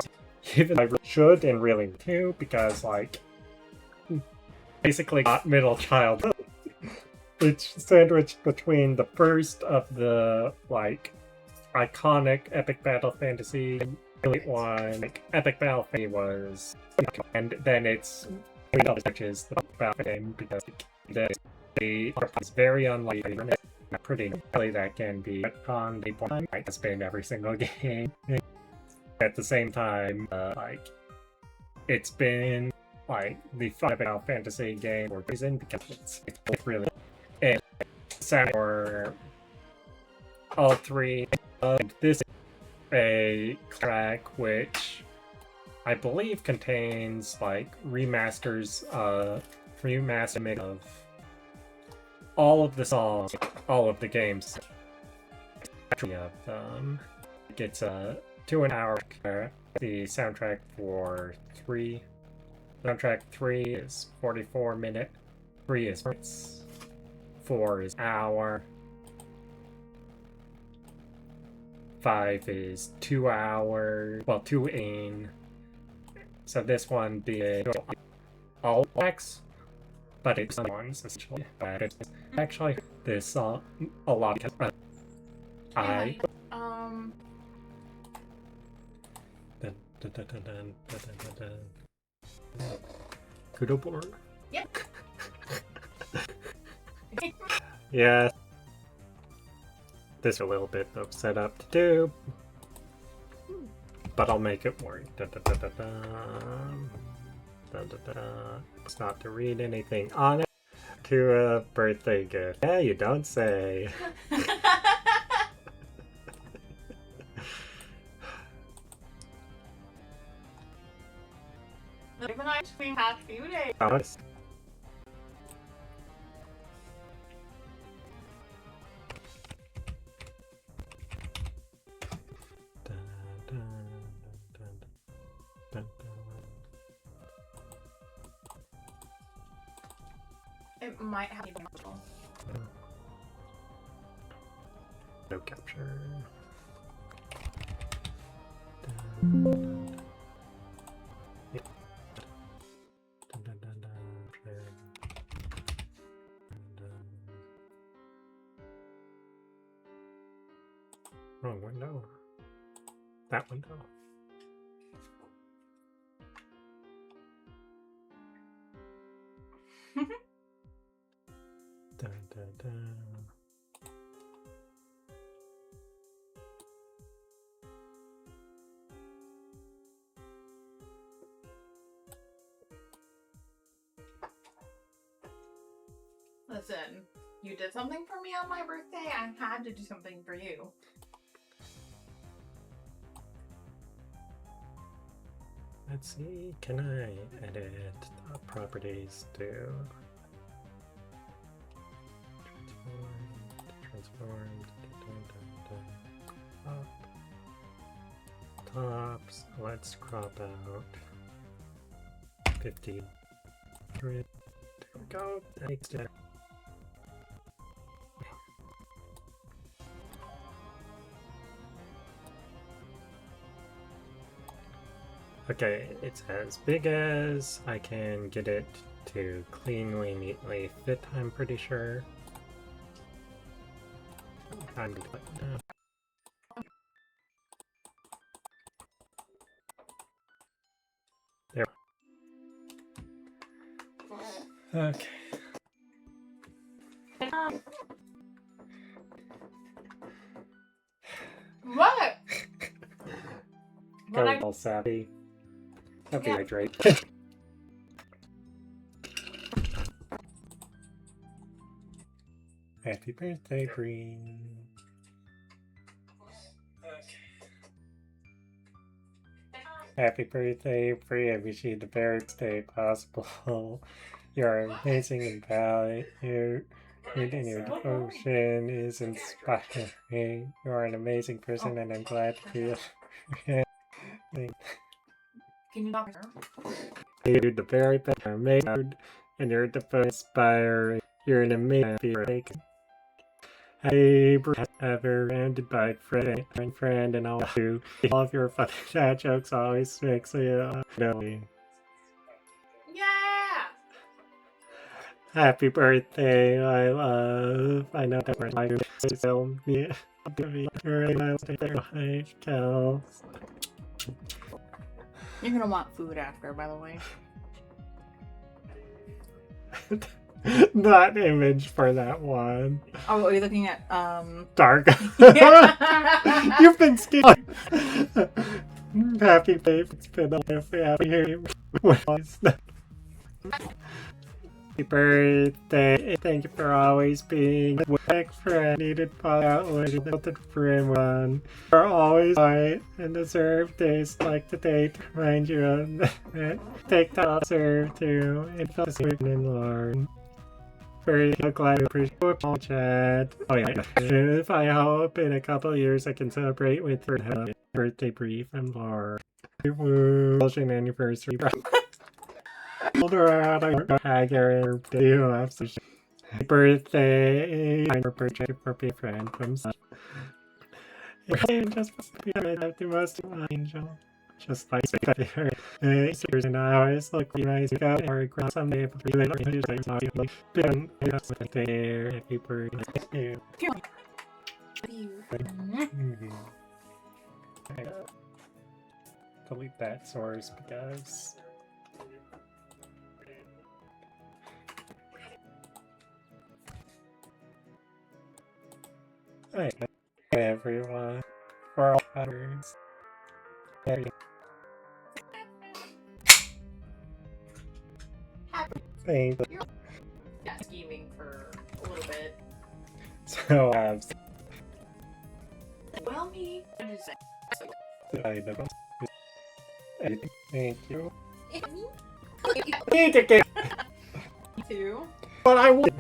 S1: even I should and really too, because like basically got middle childhood. It's sandwiched between the first of the like iconic epic battle fantasy one. Like, epic battle fantasy was, and then it's which is the battle game because the is very unlikely. Pretty likely that can be on the point has been every single game. At the same time, like it's been like the Final Fantasy game or reason because it's really it for all 3. This is a track which I believe contains like remasters of all of the songs, all of the games. Of them. It's a 2 hour. The soundtrack for 3. Soundtrack 3 is 44 minute. 3 is minutes. 4 is hour. 5 is 2 hours. Well, 2 in. So this one being all tracks. But it's ones essentially. But it's actually this song a lot because I Kudo board.
S2: Yep.
S1: Yeah. There's a little bit of setup to do, but I'll make it work. It's not to read anything on it. To a birthday gift. Yeah, you don't say.
S2: Live an ice cream past few days.
S1: Honest.
S2: It might have been.
S1: No capture. Wrong window. That window. Dun, dun, dun.
S2: Listen, you did something for me on my birthday. I had to do something for you.
S1: Let's see, can I edit the properties to transformed, tops, let's crop out 50. There we go, next step. Okay, it's as big as I can get it to cleanly, neatly fit, I'm pretty sure. I'm gonna put there. Okay.
S2: What?
S1: Go all sappy. Don't be hydrated. Happy birthday, Bree. Happy birthday, Bree. I wish you the best day possible. You're amazing and valued. Your devotion is inspiring. You are an amazing person, and I'm glad to feel.
S2: Can you not?
S1: You're the very best amazing, and your devotion inspiring. You're an amazing Happy birthday, ever surrounded by friend, and all you. All of your funny dad jokes always makes me
S2: Yeah!
S1: Happy birthday, I love. I know that we're like still me. Kels.
S2: You're gonna want food after, by the way.
S1: That image for that one.
S2: Oh, are you looking at,
S1: Dark.
S2: Yeah.
S1: You've been scared. Happy babe. It's been a happy Happy birthday. Thank you for always being a quick friend. Needed fall out when you built it for everyone. You're always right and deserve days like the day to remind you of that. Take time to serve to and feel sweet and learn. Very glad to appreciate your chat. Oh yeah. If I hope in a couple of years I can celebrate with your birthday brief and bar. Woo! Anniversary. Older out, I Hagger, do absolutely. Birthday, for birthday for a friend from Sun. Just be the most angel. Just like her. And I always look nice to or grab someday if you later just like been there. Happy birthday. Delete that source because. Hi everyone, for all others. Thank you.
S2: Yeah, scheming for a little bit.
S1: So,
S2: Well, me.
S1: I know. Thank you.
S2: Me too.
S1: But I want.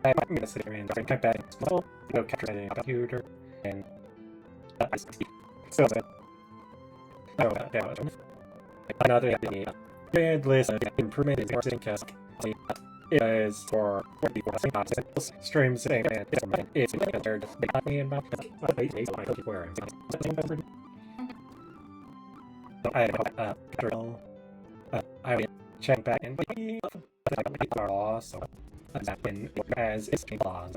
S1: I'm gonna sit here and come back to go capture the computer and so oh, another idea. Red list of improvement in cast is for streams and it's compared to me and my where I will check back and are also as it's laws.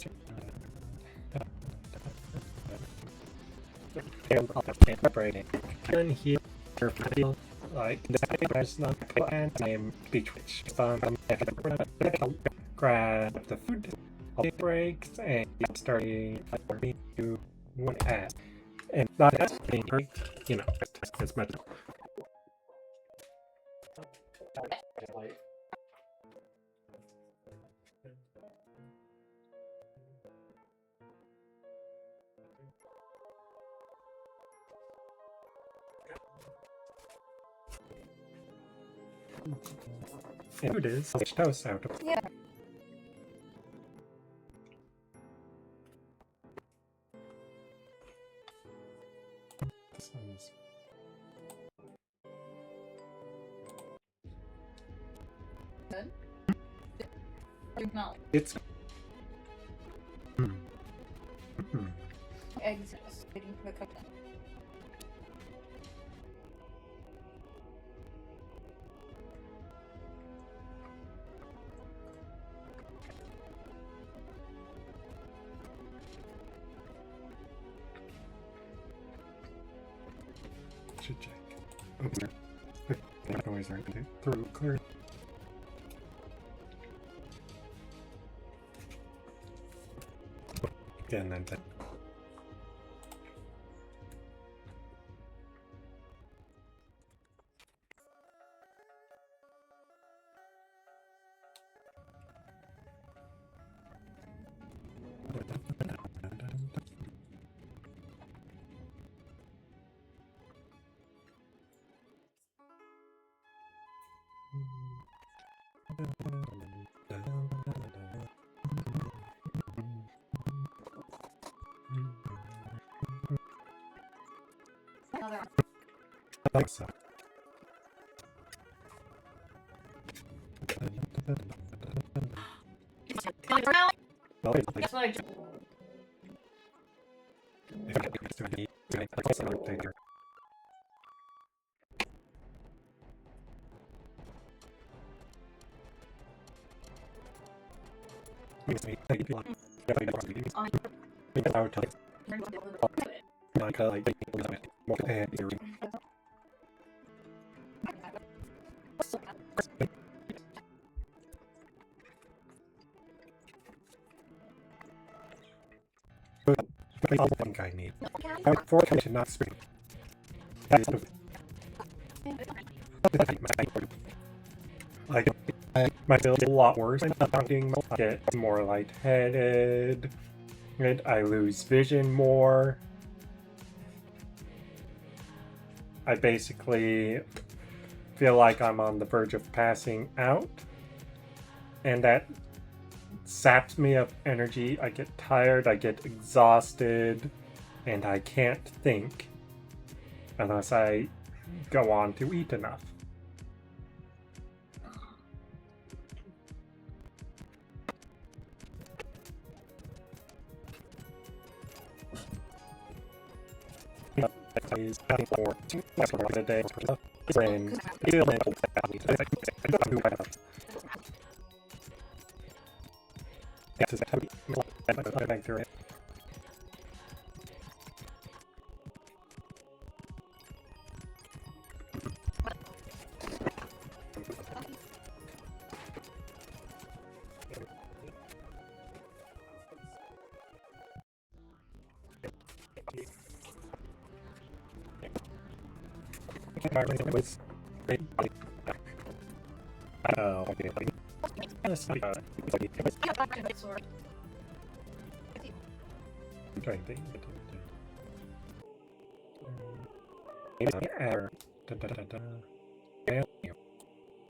S1: Separating can hear feel like the personal and name speech which grab the food breaks and starting for me to one ask and not asking you know as much. And it is toast out of this one's
S2: Good. No.
S1: it's
S2: Eggs waiting for the cooking.
S1: should check. Oops, that noise right through clear. Again, then.
S2: Another.
S1: I think so. Well,
S2: That's what I just.
S1: I think I need. For to not speak. Like, my feels a lot worse. I get more lightheaded, and I lose vision more. I basically feel like I'm on the verge of passing out, and that saps me of energy. I get tired, I get exhausted, and I can't think unless I go on to eat enough. Is for a day friend was okay. Error.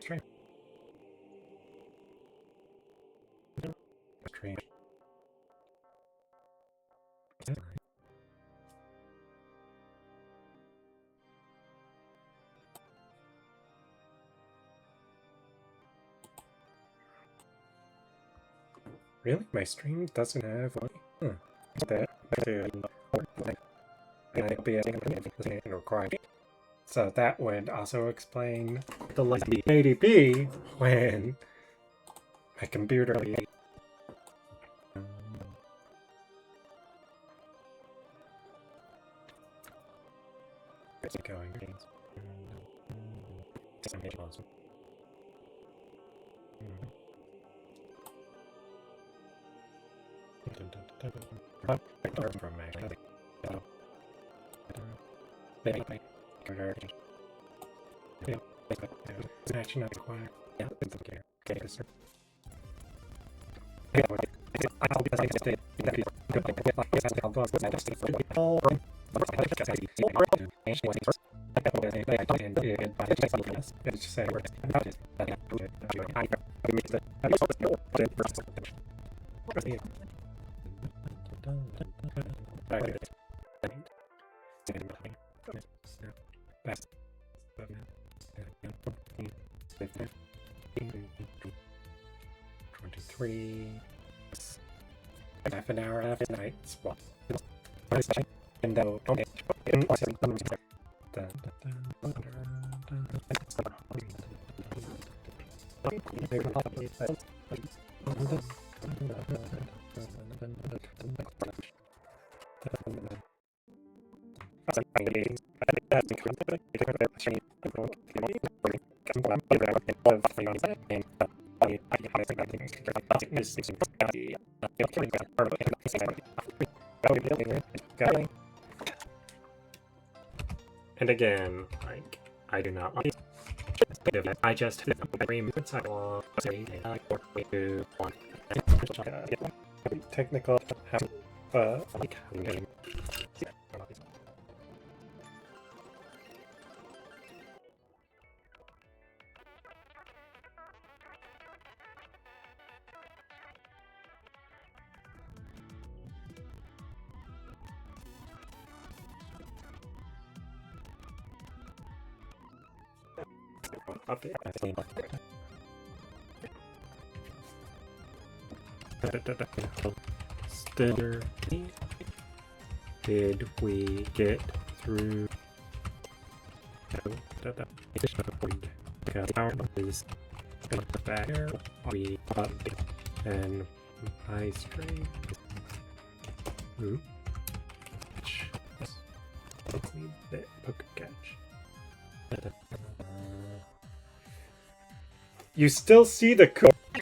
S1: Strange. Really? My stream doesn't have one? That required. So that would also explain the like 80p when my computer. Where's it going? It's actually not required. Yeah, it's okay. Okay, sir. Half an hour after night swap. And though and again, like, I do not want I just technical like Still, did we get through? Because our is back here. We up and my stream. Let's need that poker catch. You still see the code.